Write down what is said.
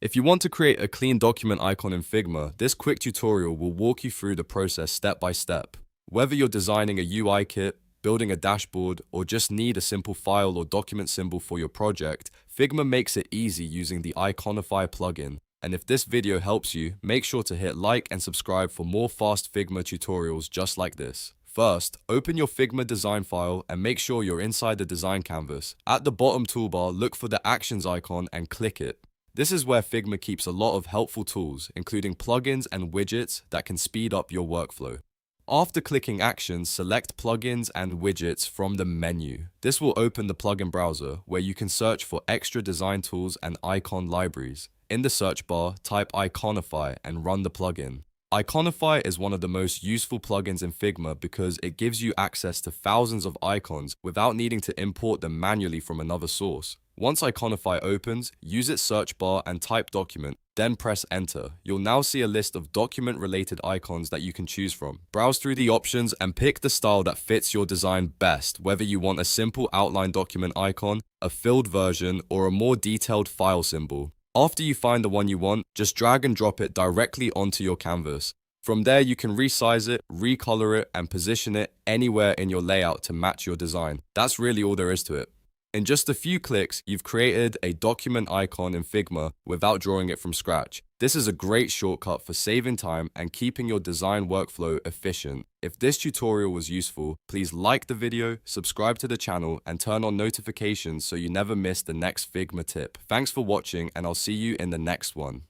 If you want to create a clean document icon in Figma, this quick tutorial will walk you through the process step by step. Whether you're designing a UI kit, building a dashboard, or just need a simple file or document symbol for your project, Figma makes it easy using the Iconify plugin. And if this video helps you, make sure to hit like and subscribe for more fast Figma tutorials just like this. First, open your Figma design file and make sure you're inside the design canvas. At the bottom toolbar, look for the Actions icon and click it. This is where Figma keeps a lot of helpful tools, including plugins and widgets that can speed up your workflow. After clicking Actions, select Plugins and Widgets from the menu. This will open the plugin browser, where you can search for extra design tools and icon libraries. In the search bar, type Iconify and run the plugin. Iconify is one of the most useful plugins in Figma because it gives you access to thousands of icons without needing to import them manually from another source. Once Iconify opens, use its search bar and type document, then press enter. You'll now see a list of document-related icons that you can choose from. Browse through the options and pick the style that fits your design best, whether you want a simple outline document icon, a filled version, or a more detailed file symbol. After you find the one you want, just drag and drop it directly onto your canvas. From there, you can resize it, recolor it, and position it anywhere in your layout to match your design. That's really all there is to it. In just a few clicks, you've created a document icon in Figma without drawing it from scratch. This is a great shortcut for saving time and keeping your design workflow efficient. If this tutorial was useful, please like the video, subscribe to the channel, and turn on notifications so you never miss the next Figma tip. Thanks for watching, and I'll see you in the next one.